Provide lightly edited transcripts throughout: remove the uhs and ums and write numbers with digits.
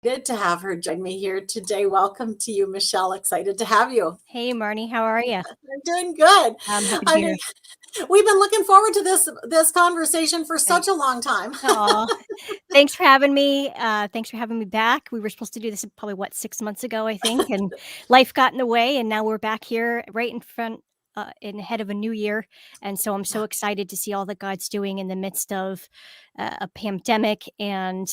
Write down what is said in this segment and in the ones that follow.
excited to have her join me here today. Welcome to you, Michelle. Excited to have you. Hey, Marnie, how are you? I'm doing good. I'm happy to I be mean, here. we've been looking forward to this conversation for Right. such a long time. Aw, thanks for having me. Thanks for having me back. We were supposed to do this probably, 6 months ago, I think, and life got in the way, and now we're back here right in front, in ahead of a new year, and so I'm so excited to see all that God's doing in the midst of a pandemic, and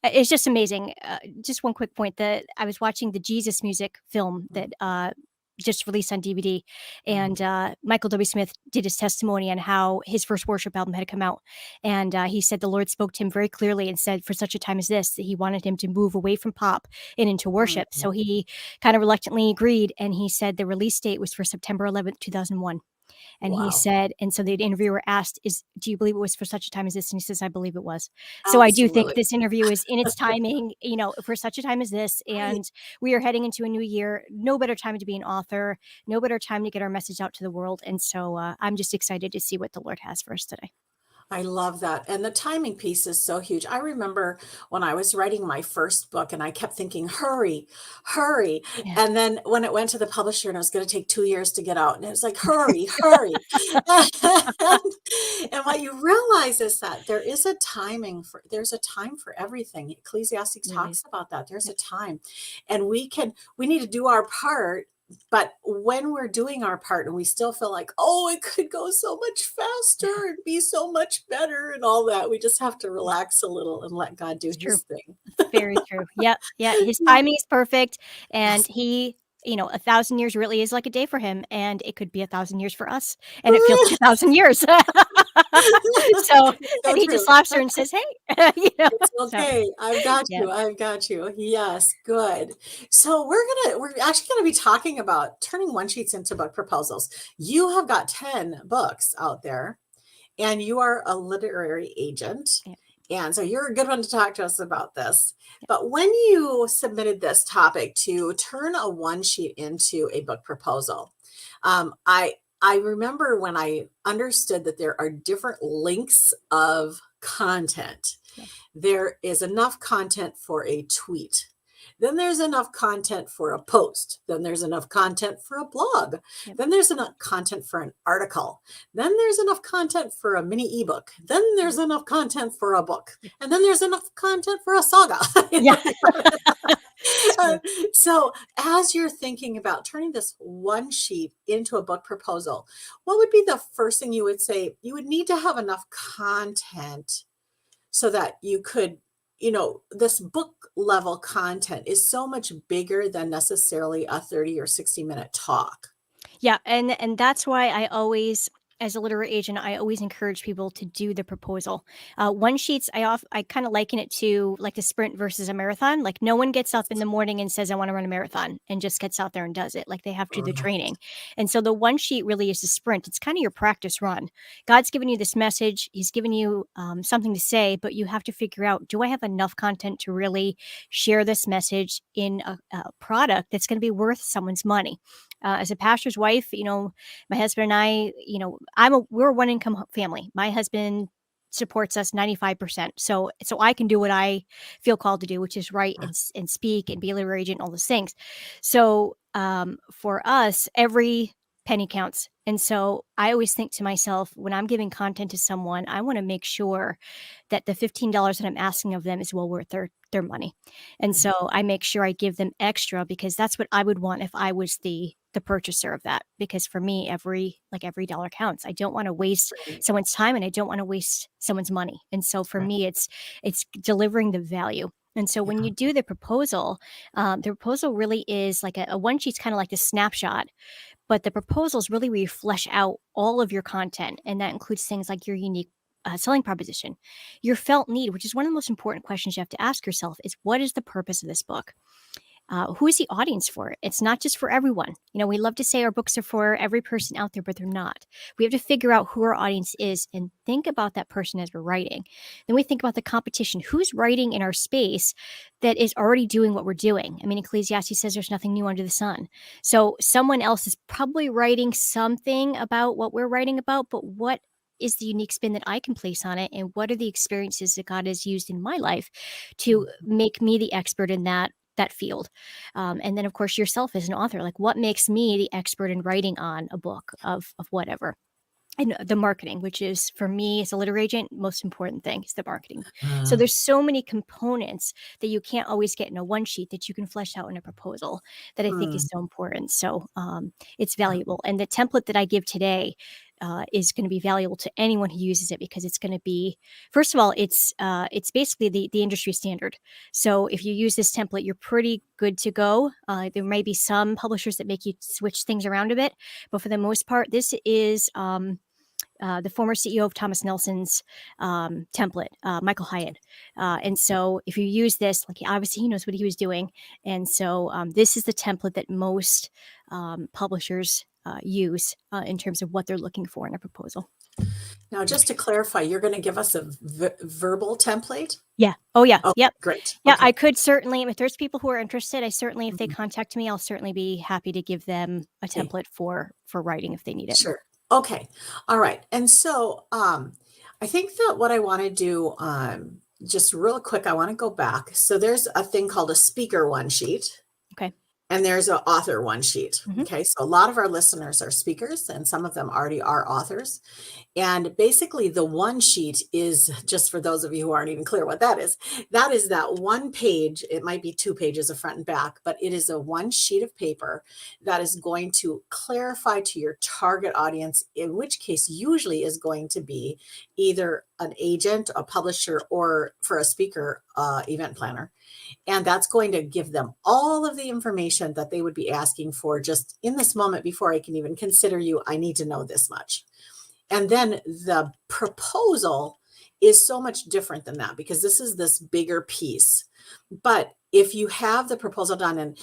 it's just amazing. Just one quick point that I was watching the Jesus Music film that just released on DVD, and Michael W. Smith did his testimony on how his first worship album had come out, and he said the Lord spoke to him very clearly and said, for such a time as this, that He wanted him to move away from pop and into worship. So he kind of reluctantly agreed, and he said the release date was for September 11th, 2001. And he Wow. said, and so the interviewer asked, do you believe it was for such a time as this? And he says, I believe it was. So I do think Absolutely. this interview is in its timing, for such a time as this. Right. And we are heading into a new year. No better time to be an author, no better time to get our message out to the world. And so I'm just excited to see what the Lord has for us today. I love that. And the timing piece is so huge. I remember when I was writing my first book and I kept thinking, hurry, hurry. Yeah. And then when it went to the publisher and it was going to take 2 years to get out, and it was like, hurry, hurry. And what you realize is that there's a time for everything. Ecclesiastes Really talks is. about that. There's Yep. a time. And we need to do our part. But when we're doing our part and we still feel like, oh, it could go so much faster and be so much better and all that, we just have to Yeah, relax a little and let God do it's true. his thing. Very true. Yep. Yeah. His Yeah. timing is perfect. And Yes. he, 1,000 years really is like a day for him. And it could be 1,000 years for us. And it feels like 1,000 years. So, So and he true. just laughs her and says, hey, It's so okay. I've got yeah. you. I've got you. Yes, good. So we're actually gonna be talking about turning one sheets into book proposals. You have got 10 books out there, and you are a literary agent. Yeah. And so you're a good one to talk to us about this. Yeah. But when you submitted this topic to turn a one sheet into a book proposal, I remember when I understood that there are different lengths of content. Yeah. There is enough content for a tweet. Then there's enough content for a post. Then there's enough content for a blog. Yep. Then there's enough content for an article. Then there's enough content for a mini ebook. Then there's enough content for a book. And then there's enough content for a saga. Yeah. Uh, so, as you're thinking about turning this one sheet into a book proposal, what would be the first thing you would say? You would need to have enough content so that you could, this book level content is so much bigger than necessarily a 30 or 60-minute talk. Yeah, and that's why I always, as a literary agent, I always encourage people to do the proposal. One sheets, I kind of liken it to like a sprint versus a marathon. Like no one gets up in the morning and says, I want to run a marathon and just gets out there and does it. Like they have to do the training. And so the one sheet really is a sprint. It's kind of your practice run. God's given you this message. He's given you something to say, but you have to figure out, do I have enough content to really share this message in a product that's going to be worth someone's money? As a pastor's wife, my husband and I, we're a one income family. My husband supports us 95%. So I can do what I feel called to do, which is write and speak and be a literary agent, all those things. So for us, every penny counts. And so I always think to myself, when I'm giving content to someone, I want to make sure that the $15 that I'm asking of them is well worth their money. And so I make sure I give them extra because that's what I would want if I was the purchaser of that. Because for me, every dollar counts. I don't want to waste Right. someone's time and I don't want to waste someone's money. And so for me, it's delivering the value. And so when you do the proposal really is like a one sheet's kind of like a snapshot, but the proposal is really where you flesh out all of your content. And that includes things like your unique selling proposition, your felt need, which is one of the most important questions you have to ask yourself is, what is the purpose of this book? Who is the audience for it? It's not just for everyone. We love to say our books are for every person out there, but they're not. We have to figure out who our audience is and think about that person as we're writing. Then we think about the competition. Who's writing in our space that is already doing what we're doing? I mean, Ecclesiastes says there's nothing new under the sun. So someone else is probably writing something about what we're writing about, but what is the unique spin that I can place on it, and what are the experiences that God has used in my life to make me the expert in that field. And then, of course, yourself as an author, like what makes me the expert in writing on a book of whatever. And the marketing, which is for me as a literary agent, most important thing is the marketing. So Uh, there's so many components that you can't always get in a one sheet that you can flesh out in a proposal that I think is mm, so important. So it's valuable. And the template that I give today is going to be valuable to anyone who uses it, because it's going to be, first of all, it's basically the industry standard. So if you use this template, you're pretty good to go. There may be some publishers that make you switch things around a bit, but for the most part, this is the former CEO of Thomas Nelson's template, Michael Hyatt. And so if you use this, like obviously he knows what he was doing. And so this is the template that most publishers use in terms of what they're looking for in a proposal. Now, just to clarify, you're going to give us a verbal template? Yeah. Oh, yeah. Oh, Yep. great. Yeah, Okay. I could certainly, if there's people who are interested, I certainly, if they Mhm. contact me, I'll certainly be happy to give them a Okay. template for writing if they need it. Sure. Okay. All right. And so I think that what I want to do, just real quick, I want to go back. So there's a thing called a speaker one sheet. Okay. And there's an author one sheet. Hmm. Okay. So a lot of our listeners are speakers, and some of them already are authors. And basically, the one sheet is, just for those of you who aren't even clear what that is that one page. It might be 2 pages of front and back, but it is a one sheet of paper that is going to clarify to your target audience, in which case usually is going to be either an agent, a publisher, or for a speaker, event planner. And that's going to give them all of the information that they would be asking for just in this moment. Before I can even consider you, I need to know this much. And then the proposal is so much different than that, because this is this bigger piece. But if you have the proposal done, and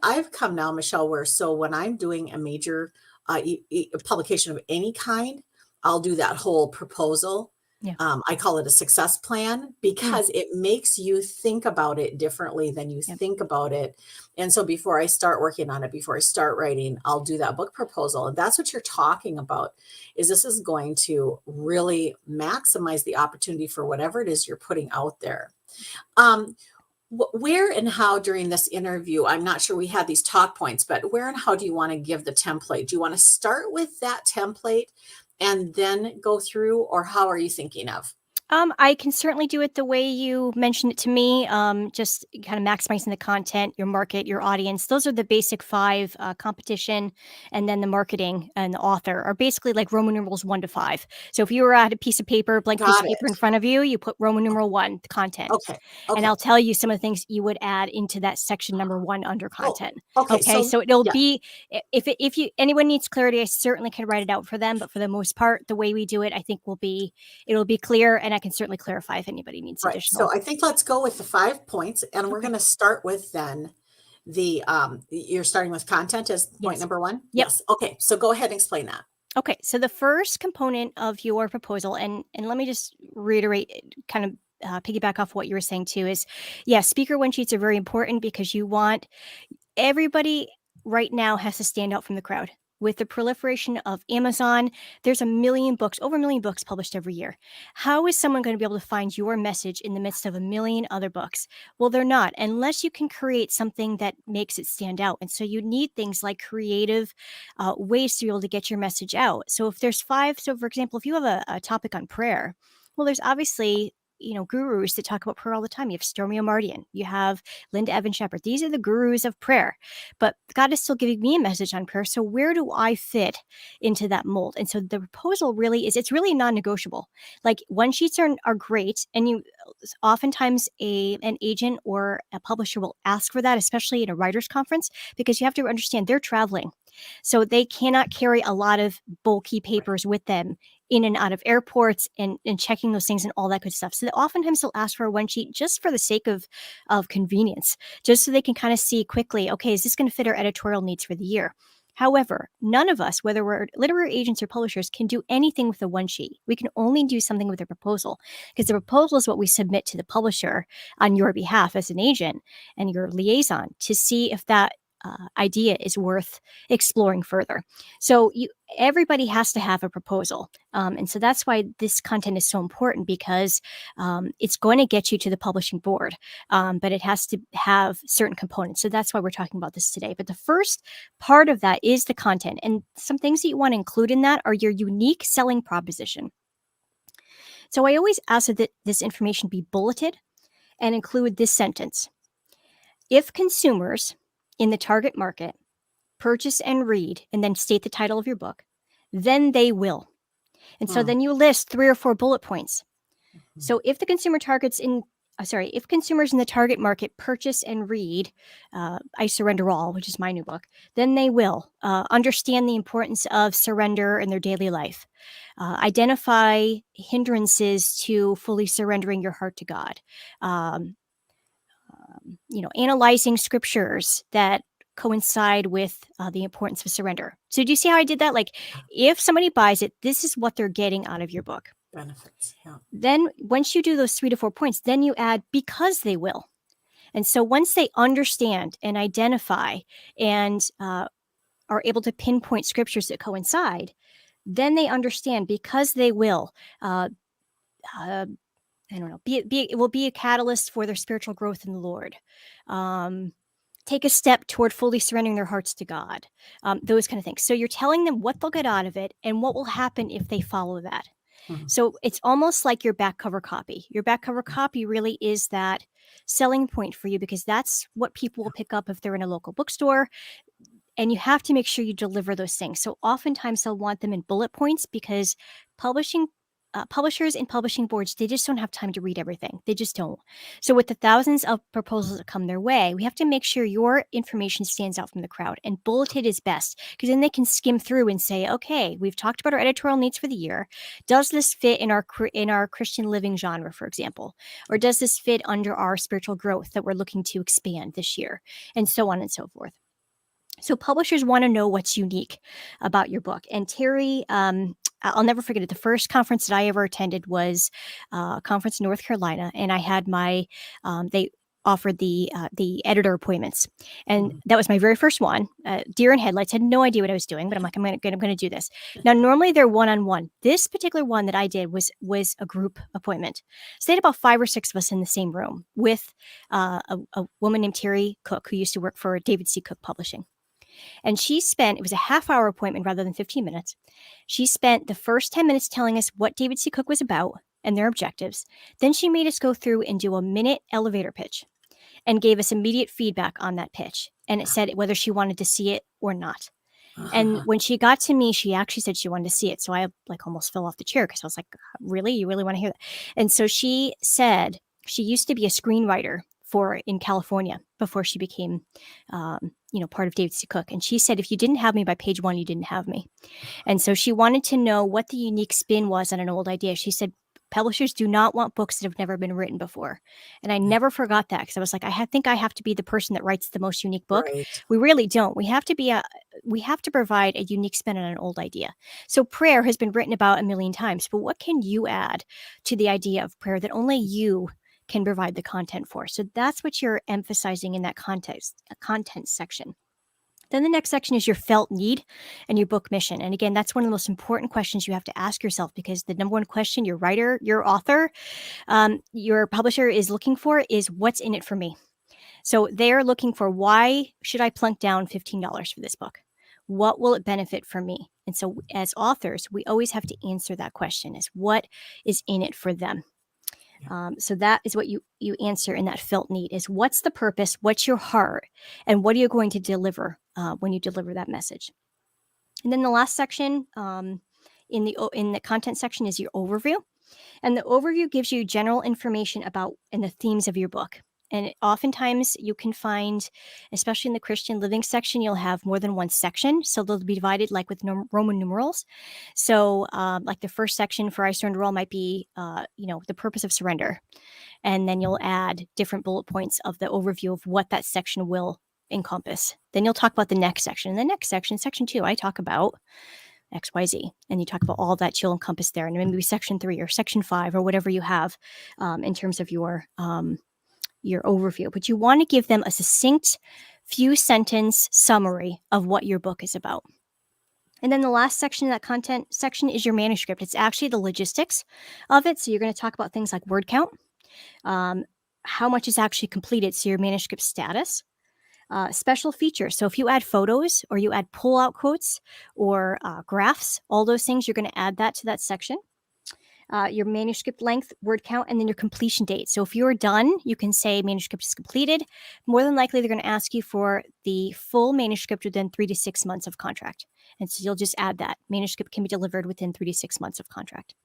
I've come now, Michelle, where so when I'm doing a major publication of any kind, I'll do that whole proposal. Yeah. I call it a success plan, Mm. because it makes you think about it differently than you Yep. think about it. And so before I start working on it, before I start writing, I'll do that book proposal. And that's what you're talking about, is this is going to really maximize the opportunity for whatever it is you're putting out there. Where and how during this interview, I'm not sure we had these talk points, but where and how do you want to give the template? Do you want to start with that template and then go through, or how are you thinking of? I can certainly do it the way you mentioned it to me. Just kind of maximizing the content, your market, your audience. Those are the basic 5: competition, and then the marketing and the author are basically like Roman numerals 1 to 5. So if you were at a piece of paper, blank piece Got of paper in it. front of you, you put Roman numeral 1, the content, Okay. and Okay. I'll tell you some of the things you would add into that section number 1 under Oh, content. okay. Okay, So so it'll yeah. be if you anyone needs clarity, I certainly can write it out for them. But for the most part, the way we do it, I think it'll be clear, and I can certainly clarify if anybody needs Right. So additional. I think let's go with the 5 points, and we're Okay. going to start with then you're starting with content as point Yes. number 1. Yep. Yes. Okay. So go ahead and explain that. Okay. So the first component of your proposal, and let me just reiterate, kind of piggyback off what you were saying too, is yeah, speaker one sheets are very important because you want everybody right now has to stand out from the crowd. With the proliferation of Amazon, there's over a million books published every year. How is someone going to be able to find your message in the midst of a million other books? Well, they're not, unless you can create something that makes it stand out. And so you need things like creative ways to be able to get your message out. So if there's 5, so for example, if you have a topic on prayer, well, there's obviously gurus that talk about prayer all the time. You have Stormy O'Mardian, you have Linda Evan Shepherd. These are the gurus of prayer, but God is still giving me a message on prayer. So where do I fit into that mold? And so the proposal really it's really non-negotiable. Like one sheets are great, and you oftentimes an agent or a publisher will ask for that, especially in a writers conference, because you have to understand they're traveling. So they cannot carry a lot of bulky papers with them in and out of airports and checking those things and all that good stuff. So oftentimes they'll ask for a one sheet just for the sake of convenience, just so they can kind of see quickly, okay, is this going to fit our editorial needs for the year? However, none of us, whether we're literary agents or publishers, can do anything with a one sheet. We can only do something with a proposal, because the proposal is what we submit to the publisher on your behalf as an agent and your liaison to see if that idea is worth exploring further. So everybody has to have a proposal. And so that's why this content is so important, because it's going to get you to the publishing board, but it has to have certain components. So that's why we're talking about this today. But the first part of that is the content. And some things that you want to include in that are your unique selling proposition. So I always ask that this information be bulleted and include this sentence. If consumers in the target market purchase and read, and then state the title of your book, then they will. And so then you list 3 or 4 bullet points. So if the if consumers in the target market purchase and read I Surrender All, which is my new book, then they will understand the importance of surrender in their daily life. Identify hindrances to fully surrendering your heart to God. Analyzing scriptures that coincide with the importance of surrender. So do you see how I did that? Like, if somebody buys it, this is what they're getting out of your book. Benefits. Yeah. Then once you do those 3 to 4 points, then you add because they will. And so once they understand and identify and are able to pinpoint scriptures that coincide, then they understand because they will. I don't know. It will be a catalyst for their spiritual growth in the Lord. Take a step toward fully surrendering their hearts to God. Those kind of things. So you're telling them what they'll get out of it and what will happen if they follow that. So it's almost like your back cover copy. Your back cover copy really is that selling point for you, because that's what people will pick up if they're in a local bookstore. And you have to make sure you deliver those things. So oftentimes they'll want them in bullet points, because publishers and publishing boards, they just don't have time to read everything. They just don't. So with the thousands of proposals that come their way, we have to make sure your information stands out from the crowd, and bulleted is best, because then they can skim through and say, okay, we've talked about our editorial needs for the year. Does this fit in our Christian living genre, for example? Or does this fit under our spiritual growth that we're looking to expand this year? And so on and so forth. So publishers want to know what's unique about your book. And Terry, I'll never forget it. The first conference that I ever attended was a conference in North Carolina, and I had they offered the editor appointments, and that was my very first one. Deer in headlights, had no idea what I was doing, but I'm like, I'm going to do this. Now, normally they're one-on-one. This particular one that I did was a group appointment. So they had about 5 or 6 of us in the same room with a woman named Terry Cook, who used to work for David C. Cook Publishing. And it was a half-hour appointment rather than 15 minutes. She spent the first 10 minutes telling us what David C. Cook was about and their objectives. Then she made us go through and do a minute elevator pitch and gave us immediate feedback on that pitch. And it said whether she wanted to see it or not. And when she got to me, she actually said she wanted to see it. So I almost fell off the chair, because I was like, really? You really want to hear that? And so she said she used to be a screenwriter in California before she became, part of David C. Cook. And she said, if you didn't have me by page 1, you didn't have me. And so she wanted to know what the unique spin was on an old idea. She said, publishers do not want books that have never been written before. And I never forgot that, because I was like, I think I have to be the person that writes the most unique book. Right. We really don't. We have to provide a unique spin on an old idea. So prayer has been written about a million times, but what can you add to the idea of prayer that only you can provide the content for? So that's what you're emphasizing in that content section. Then the next section is your felt need and your book mission. And again, that's one of the most important questions you have to ask yourself, because the number one question your writer, your author, your publisher is looking for is, what's in it for me? So they're looking for, why should I plunk down $15 for this book? What will it benefit for me? And so as authors, we always have to answer that question, is what is in it for them? So that is what you answer in that felt need, is what's the purpose, what's your heart, and what are you going to deliver when you deliver that message? And then the last section in the content section is your overview. And the overview gives you general information about and the themes of your book. And oftentimes you can find, especially in the Christian living section, you'll have more than one section. So they'll be divided like with Roman numerals. So like the first section for I Surrender All might be, the purpose of surrender. And then you'll add different bullet points of the overview of what that section will encompass. Then you'll talk about the next section. In the next section, section 2, I talk about XYZ, and you talk about all that you'll encompass there. And maybe section 3 or section 5 or whatever you have in terms of your overview. But you want to give them a succinct few sentence summary of what your book is about. And then the last section of that content section is your manuscript. It's actually the logistics of it. So you're going to talk about things like word count, um, how much is actually completed, so your manuscript status, special features. So if you add photos or you add pull-out quotes or graphs, all those things, you're going to add that to that section. Your manuscript length, word count, and then your completion date. So if you're done, you can say manuscript is completed. More than likely, they're going to ask you for the full manuscript within 3 to 6 months of contract. And so you'll just add that. Manuscript can be delivered within 3 to 6 months of contract.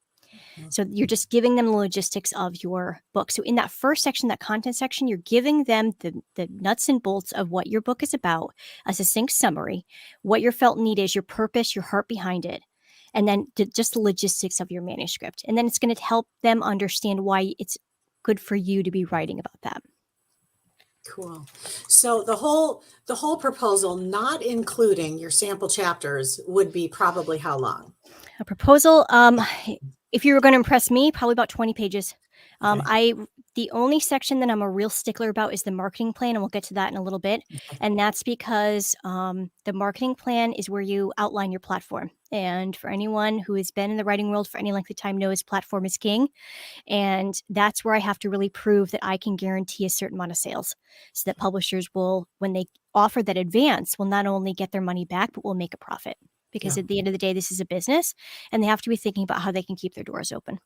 So you're just giving them the logistics of your book. So in that first section, that content section, you're giving them the nuts and bolts of what your book is about, a succinct summary, what your felt need is, your purpose, your heart behind it, and then just the logistics of your manuscript. And then it's going to help them understand why it's good for you to be writing about that. Cool. So the whole proposal, not including your sample chapters, would be probably how long? A proposal, if you were going to impress me, probably about 20 pages. The only section that I'm a real stickler about is the marketing plan, and we'll get to that in a little bit. And that's because the marketing plan is where you outline your platform. And for anyone who has been in the writing world for any length of time knows platform is king. And that's where I have to really prove that I can guarantee a certain amount of sales, so that publishers will, when they offer that advance, will not only get their money back, but will make a profit. Because at the end of the day, this is a business, and they have to be thinking about how they can keep their doors open.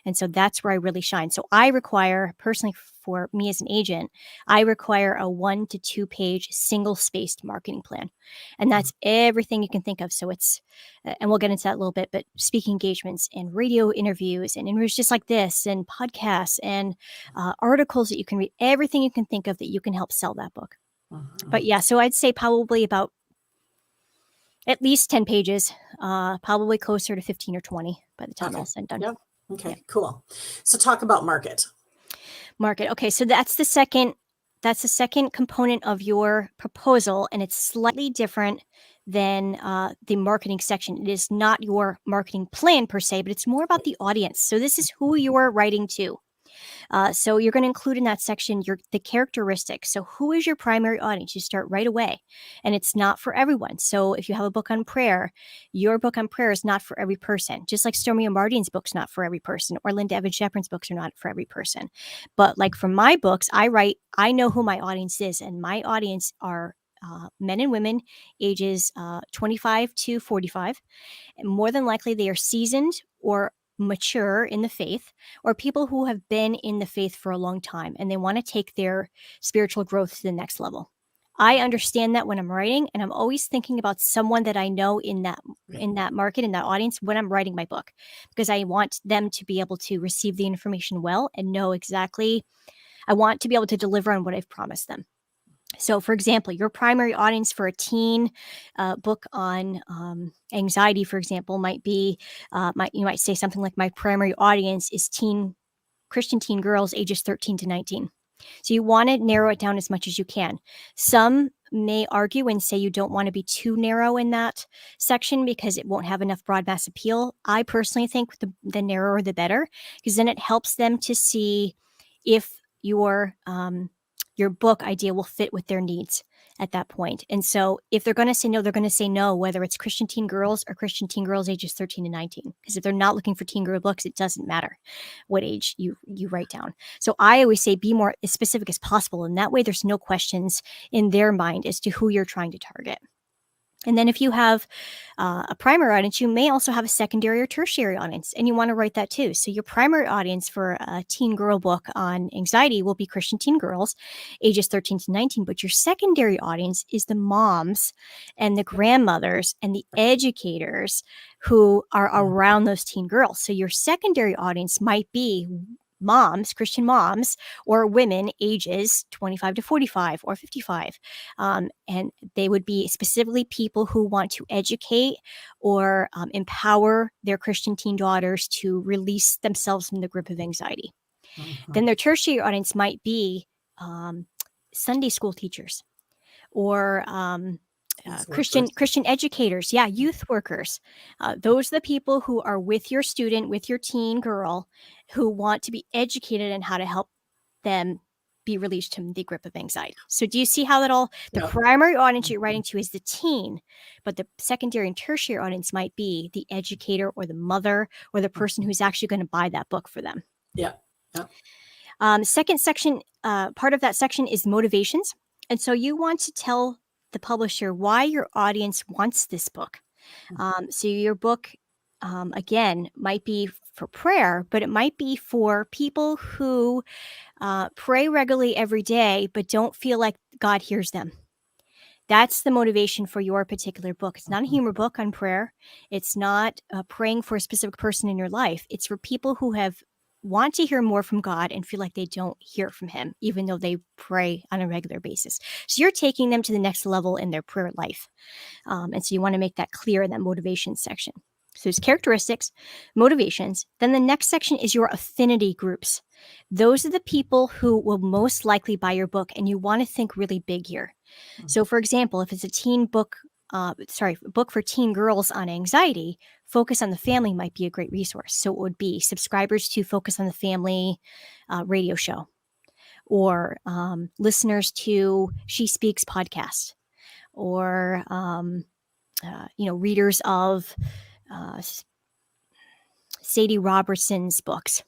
And so that's where I really shine. So I require, personally, for me as an agent, I require a 1 to 2 page single spaced marketing plan. And that's everything you can think of. So it's, and we'll get into that a little bit, but speaking engagements and radio interviews and interviews just like this and podcasts and articles that you can read, everything you can think of that you can help sell that book. But yeah, so I'd say probably about at least 10 pages, probably closer to 15 or 20 by the time all said and done. Yep. Okay, cool. So talk about market. Market. Okay, so that's the second component of your proposal, and it's slightly different than the marketing section. It is not your marketing plan per se, but it's more about the audience. So this is who you are writing to. So you're going to include in that section the characteristics. So who is your primary audience? You start right away, and it's not for everyone. So if you have a book on prayer, your book on prayer is not for every person. Just like Stormy Mardine's book's not for every person, or Linda Evans Shepard's books are not for every person. But like for my books, I know who my audience is, and my audience are men and women ages 25 to 45. And more than likely, they are seasoned or mature in the faith, or people who have been in the faith for a long time and they want to take their spiritual growth to the next level. I understand that when I'm writing, and I'm always thinking about someone that I know in that market, in that audience, when I'm writing my book, because I want them to be able to receive the information well and know exactly. I want to be able to deliver on what I've promised them. So, for example, your primary audience for a teen book on anxiety, for example, might be, you might say something like, my primary audience is Christian teen girls ages 13 to 19. So you want to narrow it down as much as you can. Some may argue and say you don't want to be too narrow in that section because it won't have enough broad mass appeal. I personally think the narrower the better, because then it helps them to see if your book idea will fit with their needs at that point. And so if they're going to say no, they're going to say no, whether it's Christian teen girls or Christian teen girls ages 13 to 19. Because if they're not looking for teen girl books, it doesn't matter what age you write down. So I always say be more as specific as possible. And that way there's no questions in their mind as to who you're trying to target. And then if you have a primary audience, you may also have a secondary or tertiary audience, and you want to write that too. So your primary audience for a teen girl book on anxiety will be Christian teen girls, ages 13 to 19. But your secondary audience is the moms and the grandmothers and the educators who are around those teen girls. So your secondary audience might be moms, Christian moms, or women ages 25 to 45 or 55. And they would be specifically people who want to educate or empower their Christian teen daughters to release themselves from the grip of anxiety. Then their tertiary audience might be Sunday school teachers or Christian educators, youth workers. Those are the people who are with your student, with your teen girl, who want to be educated in how to help them be released from the grip of anxiety. So do you see how that all, the Yep. primary audience you're writing to is the teen, but the secondary and tertiary audience might be the educator or the mother or the person who's actually going to buy that book for them. Yeah. Yeah. Second section, part of that section is motivations. And so you want to tell the publisher why your audience wants this book. So your book, again, might be for prayer, but it might be for people who pray regularly every day, but don't feel like God hears them. That's the motivation for your particular book. It's not a humor book on prayer. It's not praying for a specific person in your life. It's for people who want to hear more from God and feel like they don't hear from him, even though they pray on a regular basis. So you're taking them to the next level in their prayer life. And so you want to make that clear in that motivation section. So there's characteristics, motivations. Then the next section is your affinity groups. Those are the people who will most likely buy your book, and you want to think really big here. So for example, if it's a teen book, book for teen girls on anxiety, Focus on the Family might be a great resource. So it would be subscribers to Focus on the Family radio show, or listeners to She Speaks podcast, or readers of Sadie Robertson's books.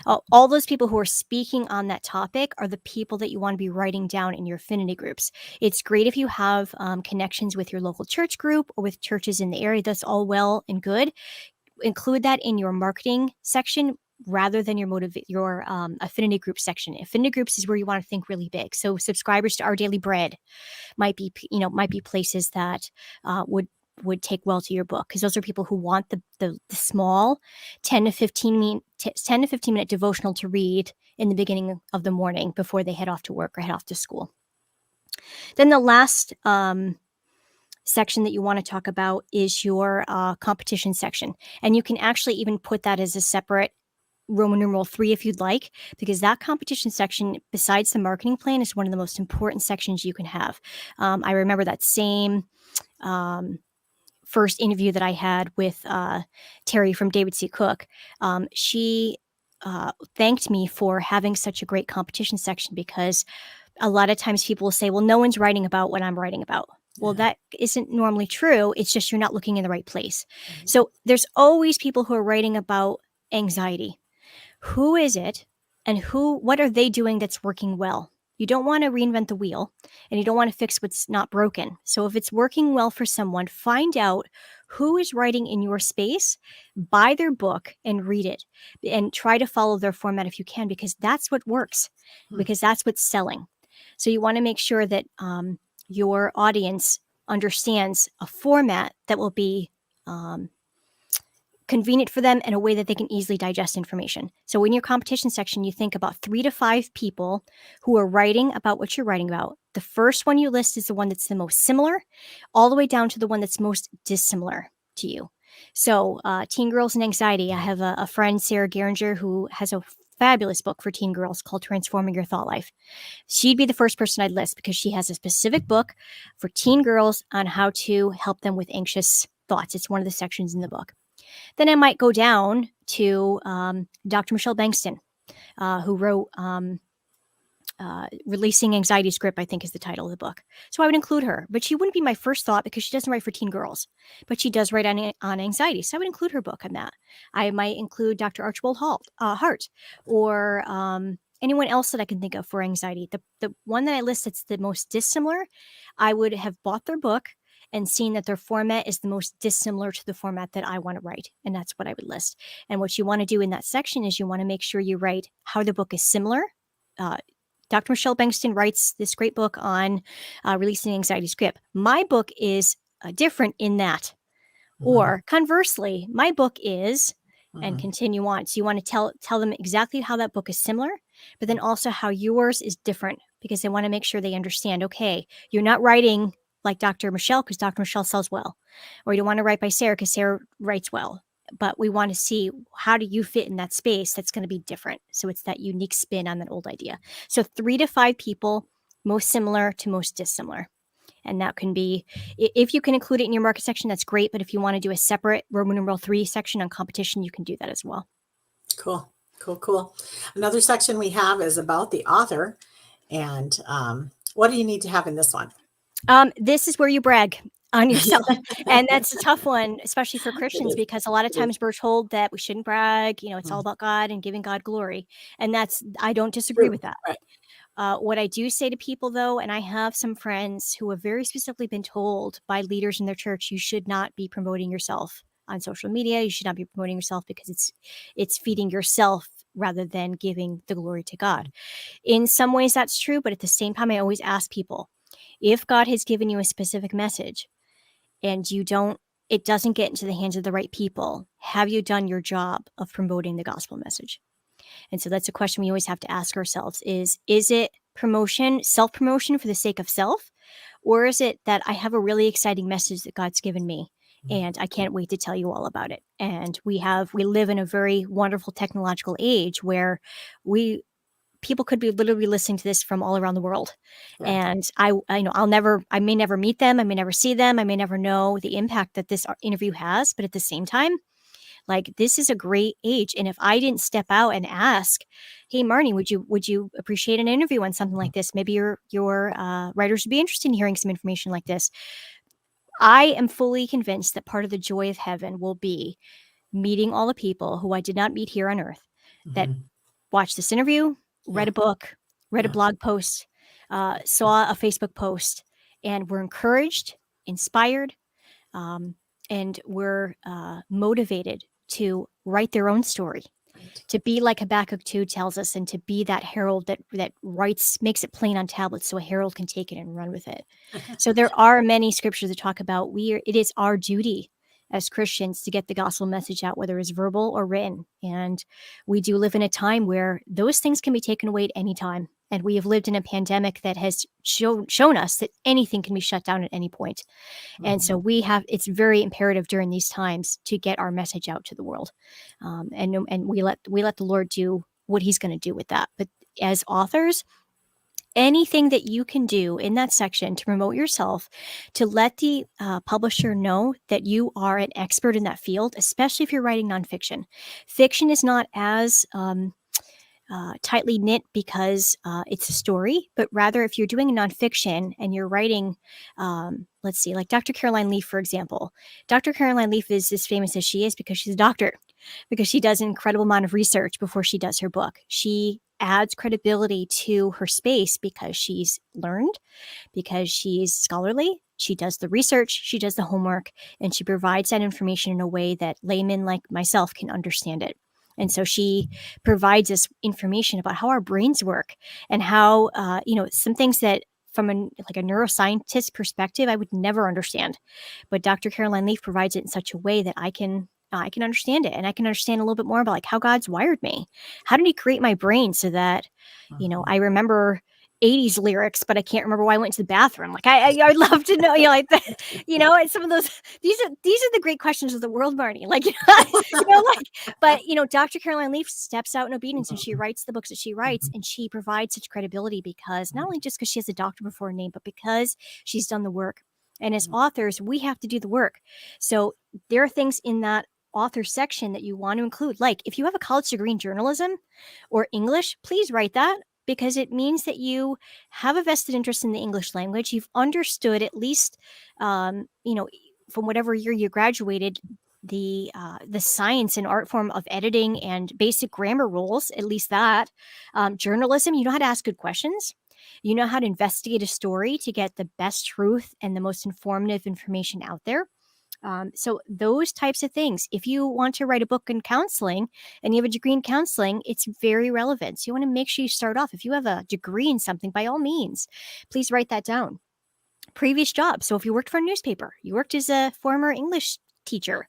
All those people who are speaking on that topic are the people that you want to be writing down in your affinity groups. It's great if you have connections with your local church group or with churches in the area. That's all well and good. Include that in your marketing section rather than your affinity group section. Affinity groups is where you want to think really big. So subscribers to Our Daily Bread might be places that would take well to your book, because those are people who want the small 10 to 15 minute devotional to read in the beginning of the morning before they head off to work or head off to school. Then the last section that you want to talk about is your competition section. And you can actually even put that as a separate Roman numeral 3 if you'd like, because that competition section, besides the marketing plan, is one of the most important sections you can have. I remember that same first interview that I had with Terry from David C. Cook. She thanked me for having such a great competition section, because a lot of times people will say, well, no one's writing about what I'm writing about. Well, that isn't normally true. It's just you're not looking in the right place. So there's always people who are writing about anxiety. Who is it, and what are they doing that's working well? You don't want to reinvent the wheel, and you don't want to fix what's not broken. So if it's working well for someone, find out who is writing in your space, buy their book and read it, and try to follow their format if you can, because that's what works, because that's what's selling. So you want to make sure that your audience understands a format that will be convenient for them in a way that they can easily digest information. So in your competition section, you think about 3 to 5 people who are writing about what you're writing about. The first one you list is the one that's the most similar, all the way down to the one that's most dissimilar to you. So teen girls and anxiety, I have a friend, Sarah Geringer, who has a fabulous book for teen girls called Transforming Your Thought Life. She'd be the first person I'd list, because she has a specific book for teen girls on how to help them with anxious thoughts. It's one of the sections in the book. Then I might go down to Dr. Michelle Bankston, who wrote Releasing Anxiety's Grip, I think is the title of the book. So I would include her, but she wouldn't be my first thought, because she doesn't write for teen girls, but she does write on anxiety. So I would include her book on that. I might include Dr. Archibald Hart, or anyone else that I can think of for anxiety. The one that I list that's the most dissimilar, I would have bought their book and seen that their format is the most dissimilar to the format that I want to write. And that's what I would list. And what you want to do in that section is you want to make sure you write how the book is similar. Dr. Michelle Bankston writes this great book on Releasing Anxiety's Grip. My book is different in that. Or conversely, my book is, and continue on. So you want to tell them exactly how that book is similar, but then also how yours is different, because they want to make sure they understand, okay, you're not writing like Dr. Michelle because Dr. Michelle sells well, or you don't want to write by Sarah because Sarah writes well. But we want to see, how do you fit in that space that's going to be different? So it's that unique spin on that old idea. So 3 to 5 people, most similar to most dissimilar. And that can be, if you can include it in your market section, that's great. But if you want to do a separate Roman numeral 3 section on competition, you can do that as well. Cool. Another section we have is about the author. And what do you need to have in this one? This is where you brag on yourself. And that's a tough one, especially for It Christians, is. because a lot of It is. times we're told that we shouldn't brag. It's all Mhm. about God and giving God glory. And I don't disagree True. with that. Right. What I do say to people, though, and I have some friends who have very specifically been told by leaders in their church, you should not be promoting yourself on social media. You should not be promoting yourself because it's feeding yourself rather than giving the glory to God. In some ways, that's true, but at the same time, I always ask people, if God has given you a specific message and it doesn't get into the hands of the right people, have you done your job of promoting the gospel message? And so that's a question we always have to ask ourselves is it promotion, self-promotion for the sake of self? Or is it that I have a really exciting message that God's given me and I can't wait to tell you all about it? And we live in a very wonderful technological age where we people could be literally listening to this from all around the world. Right. And I may never meet them. I may never see them. I may never know the impact that this interview has. But at the same time, like, this is a great age. And if I didn't step out and ask, hey, Marnie, would you appreciate an interview on something like this? Maybe your writers would be interested in hearing some information like this. I am fully convinced that part of the joy of heaven will be meeting all the people who I did not meet here on earth that Mhm. watched this interview, read Yeah. a book, read a Yeah. blog post, saw a Facebook post, and were encouraged, inspired, um, and were motivated to write their own story, Right. to be like Habakkuk 2 tells us, and to be that herald that writes, makes it plain on tablets so a herald can take it and run with it. So there are many scriptures that talk about it is our duty as Christians to get the gospel message out, whether it's verbal or written. And we do live in a time where those things can be taken away at any time. And we have lived in a pandemic that has shown us that anything can be shut down at any point. And Mhm. so it's very imperative during these times to get our message out to the world. And we let the Lord do what he's going to do with that. But as authors, anything that you can do in that section to promote yourself, to let the publisher know that you are an expert in that field, especially if you're writing nonfiction. Fiction is not as tightly knit because it's a story, but rather if you're doing a nonfiction and you're writing, let's see, like Dr. Caroline Leaf, for example. Dr. Caroline Leaf is as famous as she is because she's a doctor, because she does an incredible amount of research before she does her book. She adds credibility to her space because she's learned, because she's scholarly. She does the research, she does the homework, and she provides that information in a way that laymen like myself can understand it. And so she provides us information about how our brains work and how, some things that from like a neuroscientist perspective, I would never understand. But Dr. Caroline Leaf provides it in such a way that I can understand it, and I can understand a little bit more about like how God's wired me. How did he create my brain so that, Mhm. I remember 80s lyrics, but I can't remember why I went to the bathroom. Like I'd love to know, like that, and some of those, these are the great questions of the world, Marnie. Like, like, but Dr. Caroline Leaf steps out in obedience and she Mhm. writes the books that she writes, Mhm. and she provides such credibility because not only just because she has a doctor before her name, but because she's done the work. And as Mhm. authors, we have to do the work. So there are things in that author section that you want to include. Like if you have a college degree in journalism or English, please write that, because it means that you have a vested interest in the English language. You've understood at least, from whatever year you graduated, the science and art form of editing and basic grammar rules. At least that. Journalism, you know how to ask good questions. You know how to investigate a story to get the best truth and the most informative information out there. So those types of things. If you want to write a book in counseling and you have a degree in counseling, it's very relevant. So you want to make sure you start off. If you have a degree in something, by all means, please write that down. Previous job. So if you worked for a newspaper, you worked as a former English teacher,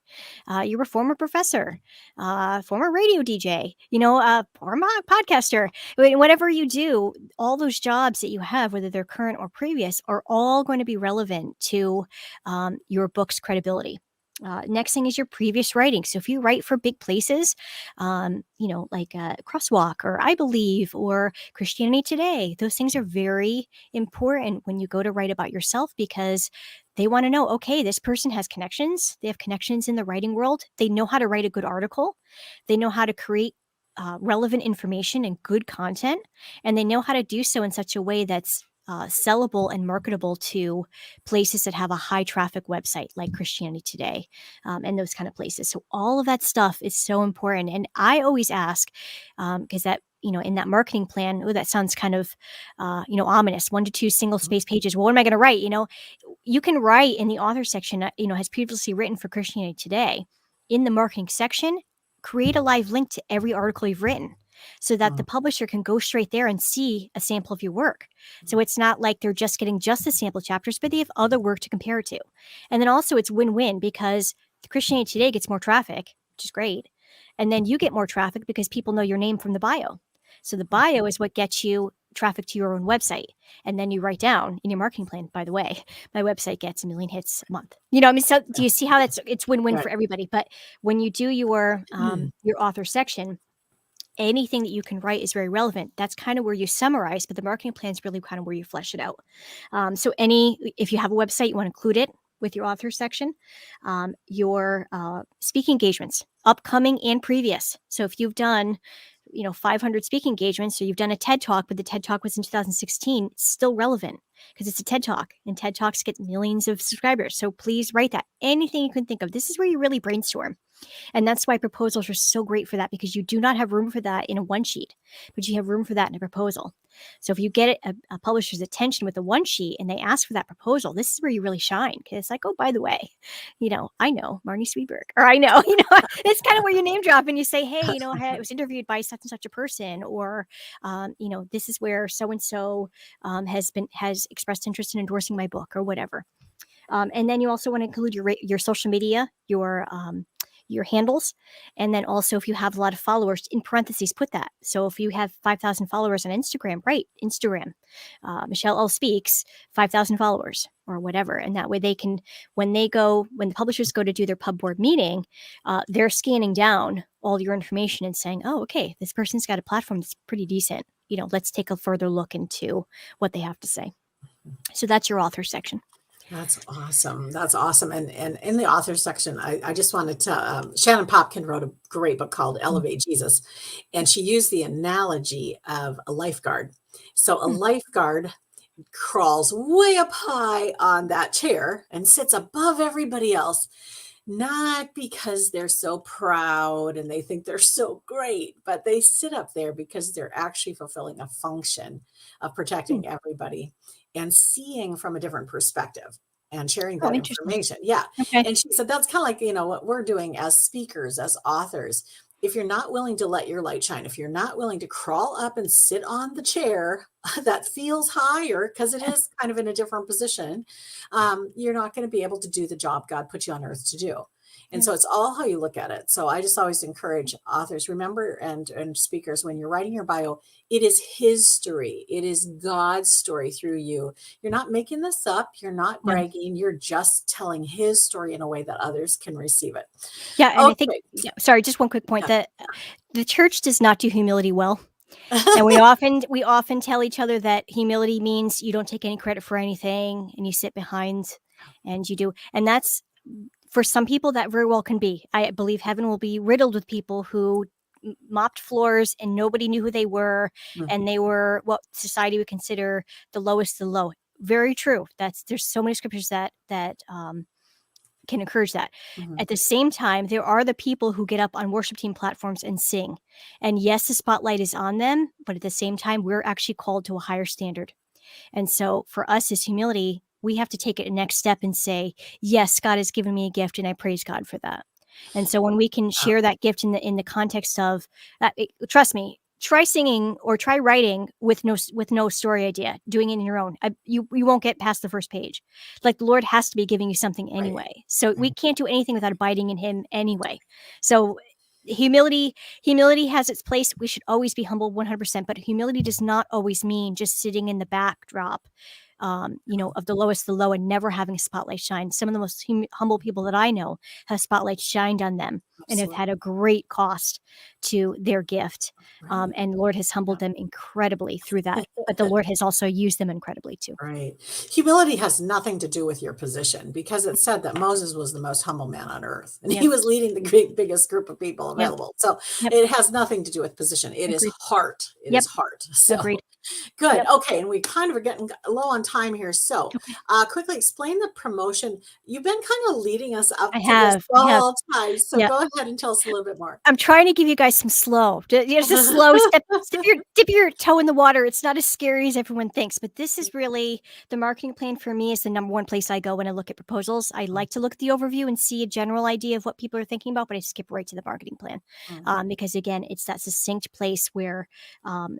you were a former professor, former radio DJ, former podcaster. Whatever you do, all those jobs that you have, whether they're current or previous, are all going to be relevant to your book's credibility. Next thing is your previous writing. So if you write for big places, like Crosswalk or I Believe or Christianity Today, those things are very important when you go to write about yourself, because they want to know, okay, this person has connections. They have connections in the writing world. They know how to write a good article. They know how to create relevant information and good content, and they know how to do so in such a way that's sellable and marketable to places that have a high traffic website like Christianity Today, and those kind of places. So all of that stuff is so important. And I always ask, because that, in that marketing plan, oh, that sounds kind of, ominous, 1 to 2 single space pages. Well, what am I going to write? You can write in the author section, has previously written for Christianity Today. In the marketing section, create a live link to every article you've written so that the publisher can go straight there and see a sample of your work. So it's not like they're just getting just the sample chapters, but they have other work to compare it to. And then also it's win-win because Christianity Today gets more traffic, which is great. And then you get more traffic because people know your name from the bio. So the bio is what gets you traffic to your own website. And then you write down in your marketing plan, by the way, my website gets 1 million hits a month. So do you see how it's win-win Right. for everybody? But when you do your author section, anything that you can write is very relevant. That's kind of where you summarize, but the marketing plan is really kind of where you flesh it out. So if you have a website, you want to include it with your author section. Your speaking engagements, upcoming and previous. So if you've done 500 speaking engagements, or you've done a TED Talk, but the TED Talk was in 2016, it's still relevant because it's a TED Talk, and TED Talks get millions of subscribers. So please write that. Anything you can think of. This is where you really brainstorm. And that's why proposals are so great for that, because you do not have room for that in a one sheet, but you have room for that in a proposal. So if you get a publisher's attention with a one sheet and they ask for that proposal, this is where you really shine. Because it's like, oh, by the way, I know Marnie Sweetberg, or I know, it's kind of where you name drop and you say, hey, I was interviewed by such and such a person, or, this is where so-and-so has expressed interest in endorsing my book or whatever. And then you also want to include your social media, your handles. And then also, if you have a lot of followers, in parentheses, put that. So if you have 5,000 followers on Instagram, write Instagram, Michelle L. Speaks, 5,000 followers or whatever. And that way they can, when the publishers go to do their pub board meeting, they're scanning down all your information and saying, oh, okay, this person's got a platform that's pretty decent. Let's take a further look into what they have to say. So that's your author section. That's awesome. That's awesome. And in the author section, I just wanted to, Shannon Popkin wrote a great book called Elevate Jesus. And she used the analogy of a lifeguard. So a lifeguard crawls way up high on that chair and sits above everybody else, not because they're so proud and they think they're so great, but they sit up there because they're actually fulfilling a function of protecting everybody and seeing from a different perspective and sharing that information. Yeah. Okay. And she said, that's kind of like, what we're doing as speakers, as authors. If you're not willing to let your light shine, if you're not willing to crawl up and sit on the chair that feels higher, because it is kind of in a different position, you're not going to be able to do the job God put you on earth to do. And so it's all how you look at it. So I just always encourage authors, remember, and speakers, when you're writing your bio, it is his story. It is God's story through you. You're not making this up. You're not bragging. You're just telling his story in a way that others can receive it. Yeah. And I think, sorry, just one quick point, that the church does not do humility well. And we often tell each other that humility means you don't take any credit for anything and you sit behind and you do. And that's, for some people, that very well can be. I believe heaven will be riddled with people who mopped floors and nobody knew who they were, and they were what society would consider the lowest of the low. Very true. There's so many scriptures that can encourage that. At the same time, there are the people who get up on worship team platforms and sing. And yes, the spotlight is on them, but at the same time, we're actually called to a higher standard. And so for us as humility, we have to take it a next step and say, yes, God has given me a gift and I praise God for that. And so when we can share that gift in the context of, trust me, try singing or try writing with no story idea, doing it in your own. You won't get past the first page. Like, the Lord has to be giving you something anyway. Right. So we can't do anything without abiding in him anyway. So humility has its place. We should always be humble 100%, but humility does not always mean just sitting in the backdrop of the lowest, the low, and never having a spotlight shine. Some of the most humble people that I know have spotlights shined on them and have Absolutely. had a great cost to their gift. Right. And Lord has humbled them incredibly through that. But the Lord has also used them incredibly too. Right. Humility has nothing to do with your position because it said that Moses was the most humble man on earth and he Yep. was leading the great biggest group of people Yep. available. So Yep. it has nothing to do with position. It is Agreed. heart. It is Yep. heart. So Agreed. good. Yep. Okay. And we kind of are getting low on time here. So Okay. quickly explain the promotion. You've been kind of leading us I up to this have. the I have. whole time. So Yeah. go ahead and tell us a little bit more. I'm trying to give you guys some slow, just a slow step, dip your toe in the water. It's not as scary as everyone thinks, but this is really the marketing plan for me is the number one place I go when I look at proposals. I like to look at the overview and see a general idea of what people are thinking about, but I skip right to the marketing plan Mhm. because again, it's that succinct place where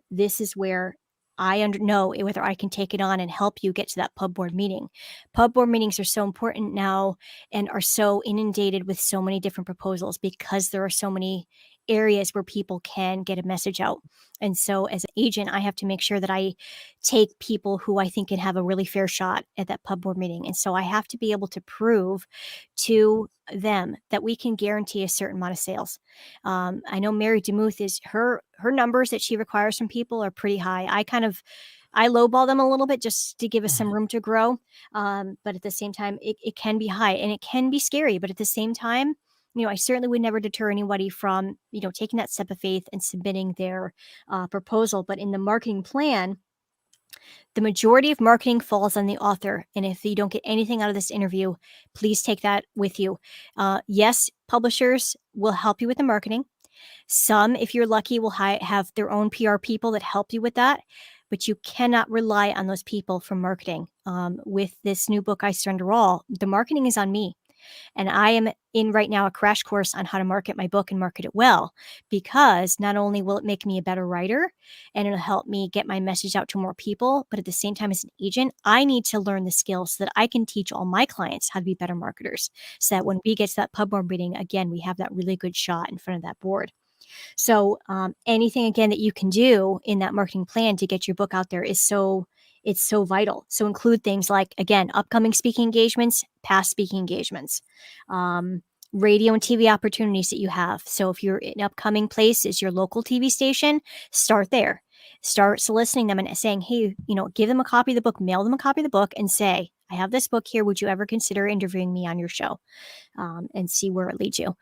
this is where I know whether I can take it on and help you get to that pub board meeting. Pub board meetings are so important now and are so inundated with so many different proposals because there are so many areas where people can get a message out. And so as an agent, I have to make sure that I take people who I think can have a really fair shot at that pub board meeting. And so I have to be able to prove to them that we can guarantee a certain amount of sales. I know Mary DeMuth is her numbers that she requires from people are pretty high. I lowball them a little bit just to give us some room to grow. But at the same time, it can be high and it can be scary. But at the same time, I certainly would never deter anybody from, taking that step of faith and submitting their proposal. But in the marketing plan, the majority of marketing falls on the author. And if you don't get anything out of this interview, please take that with you. Yes, publishers will help you with the marketing. Some, if you're lucky, will have their own PR people that help you with that, but you cannot rely on those people for marketing. With this new book, I Surrender All, the marketing is on me. And I am in right now a crash course on how to market my book and market it well, because not only will it make me a better writer and it'll help me get my message out to more people, but at the same time, as an agent, I need to learn the skills so that I can teach all my clients how to be better marketers. So that when we get to that pub board meeting, again, we have that really good shot in front of that board. So anything again that you can do in that marketing plan to get your book out there is it's so vital. So include things like, again, upcoming speaking engagements, past speaking engagements, radio and TV opportunities that you have. So if you're in upcoming place is your local TV station, start there. Start soliciting them and saying, hey, give them a copy of the book, mail them a copy of the book and say, I have this book here. Would you ever consider interviewing me on your show? And see where it leads you.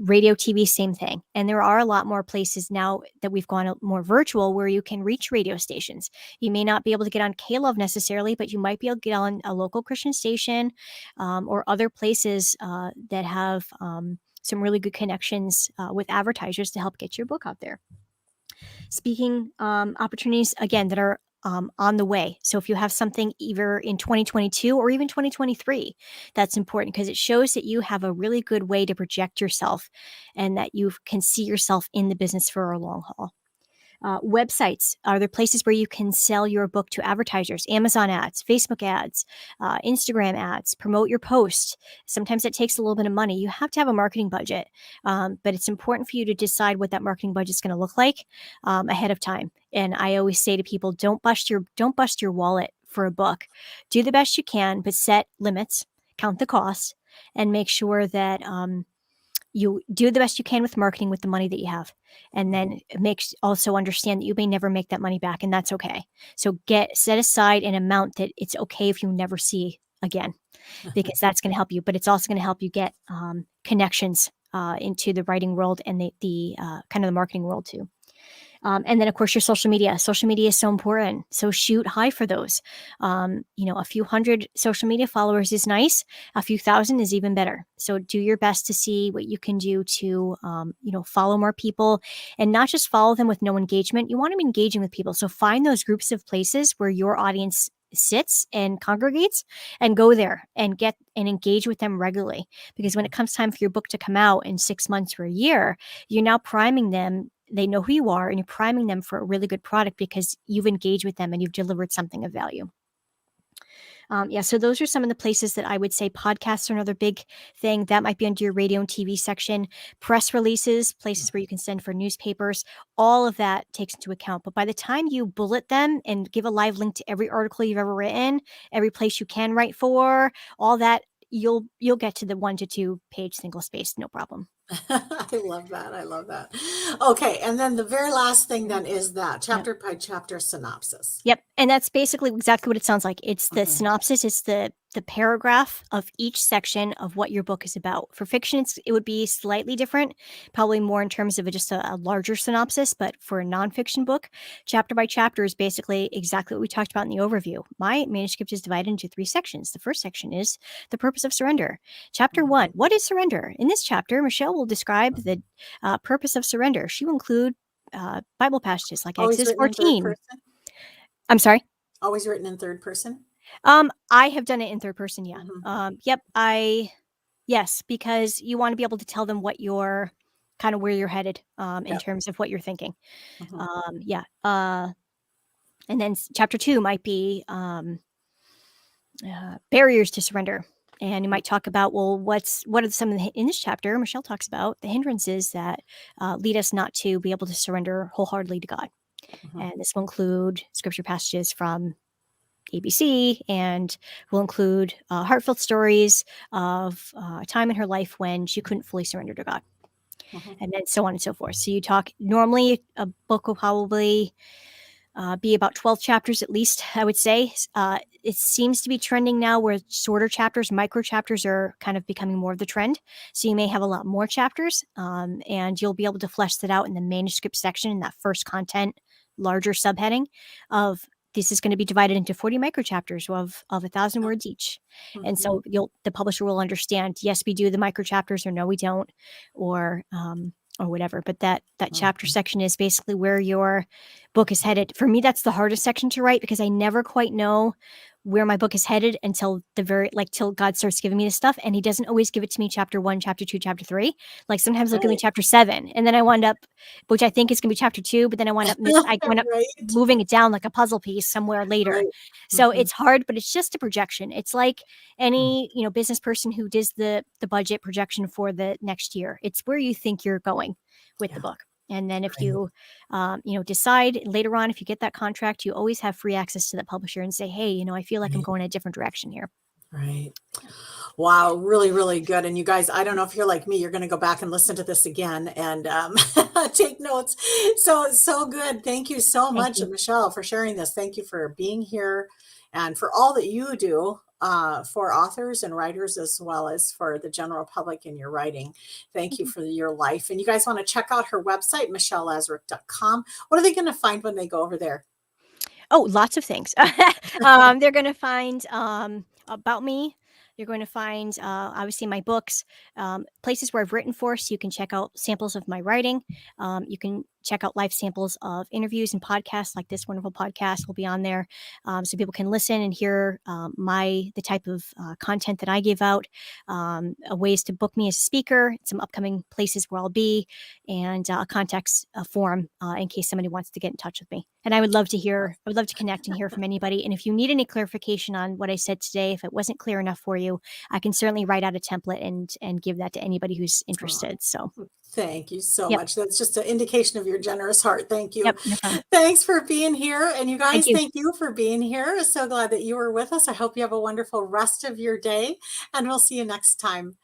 Radio, TV, same thing. And there are a lot more places now that we've gone more virtual where you can reach radio stations. You may not be able to get on K-Love necessarily, but you might be able to get on a local Christian station or other places that have some really good connections with advertisers to help get your book out there. Speaking opportunities, again, that are on the way. So if you have something either in 2022 or even 2023, that's important because it shows that you have a really good way to project yourself and that you can see yourself in the business for a long haul. Websites are there places where you can sell your book to advertisers, Amazon ads, Facebook ads, Instagram ads, promote your post. Sometimes it takes a little bit of money. You have to have a marketing budget, but it's important for you to decide what that marketing budget is going to look like ahead of time. And I always say to people, don't bust your wallet for a book. Do the best you can, but set limits, count the cost, and make sure that you do the best you can with marketing with the money that you have, and then also understand that you may never make that money back, and that's okay. So set aside an amount that it's okay if you never see again, because that's going to help you, but it's also going to help you get connections into the writing world and the kind of the marketing world too. And then, of course, your social media. Social media is so important. So shoot high for those. A few hundred social media followers is nice. A few thousand is even better. So do your best to see what you can do to, follow more people and not just follow them with no engagement. You want to be engaging with people. So find those groups of places where your audience sits and congregates and go there and get and engage with them regularly. Because when it comes time for your book to come out in 6 months or a year, you're now priming them. They know who you are and you're priming them for a really good product because you've engaged with them and you've delivered something of value. Yeah, so those are some of the places that I would say. Podcasts are another big thing. That might be under your radio and TV section. Press releases, places where you can send for newspapers, all of that takes into account. But by the time you bullet them and give a live link to every article you've ever written, every place you can write for, all that, you'll get to the 1 to 2 page single spaced, no problem. I love that. I love that. Okay, and then the very last thing then is that Yep. chapter by chapter synopsis. Yep, and that's basically exactly what it sounds like. It's the Mhm. synopsis, it's the paragraph of each section of what your book is about. For fiction, it would be slightly different, probably more in terms of just a larger synopsis, but for a nonfiction book, chapter by chapter is basically exactly what we talked about in the overview. My manuscript is divided into 3 sections. The first section is the purpose of surrender. Chapter 1, Mhm. what is surrender? In this chapter, Michelle will describe the purpose of surrender. She will include Bible passages like Always Exodus written in third 14. person? I'm sorry? Always written in third person? I have done it in third person, yeah. Mhm. Yep, yes, because you wanna be able to tell them what you're kinda where you're headed, in Yep. terms of what you're thinking. Mhm. Yeah, and then chapter 2 might be, barriers to surrender, and you Mhm. might talk about, well, what are some of the in this chapter, Michelle talks about the hindrances that, lead us not to be able to surrender wholeheartedly to God, Mhm. and this will include scripture passages from ABC, and will include heartfelt stories of a time in her life when she couldn't fully surrender to God, Mhm. and then so on and so forth. So you talk normally a book will probably be about 12 chapters at least, I would say. It seems to be trending now where shorter chapters, micro chapters are kind of becoming more of the trend. So you may have a lot more chapters, and you'll be able to flesh that out in the manuscript section in that first content, larger subheading of this is going to be divided into 40 micro chapters of 1,000 Yep. words each. And Mhm. so the publisher will understand, yes, we do the micro chapters, or no, we don't, or whatever. But that chapter Mhm. section is basically where your book is headed. For me, that's the hardest section to write because I never quite know where my book is headed until till God starts giving me this stuff. And he doesn't always give it to me chapter 1, chapter 2, chapter 3. Like sometimes he'll give me Right. chapter 7. And then I wind up, which I think is gonna be chapter 2, but then I wind up Right. moving it down like a puzzle piece somewhere later. Right. So Mhm. it's hard, but it's just a projection. It's like any, business person who does the budget projection for the next year. It's where you think you're going with the Yeah. book. And then if Right. you decide later on, if you get that contract, you always have free access to the publisher and say, hey, I feel like I'm Right. going a different direction here. Right. Wow, really, really good. And you guys, I don't know if you're like me, you're going to go back and listen to this again and take notes. So, so good. Thank you so Thank much, you. Michelle, for sharing this. Thank you for being here and for all that you do for authors and writers, as well as for the general public in your writing. Thank you Mhm. for your life. And you guys want to check out her website, michellelazurek.com. What are they going to find when they go over there? Oh, lots of things. They're going to find about me. You're going to find, obviously, my books, places where I've written for. So you can check out samples of my writing. You can check out live samples of interviews and podcasts, like this wonderful podcast will be on there, so people can listen and hear the type of content that I give out. Ways to book me as a speaker, some upcoming places where I'll be, and a contact form in case somebody wants to get in touch with me. And I would love to hear, I would love to connect and hear from anybody. And if you need any clarification on what I said today, if it wasn't clear enough for you, I can certainly write out a template and give that to anybody who's Oh, interested. So, thank you so yep, much. That's just an indication of your generous heart. Thank you. yep, no problem. Thanks for being here. And you Thank guys, you. thank you for being here. So glad that you were with us. I hope you have a wonderful rest of your day, and we'll see you next time.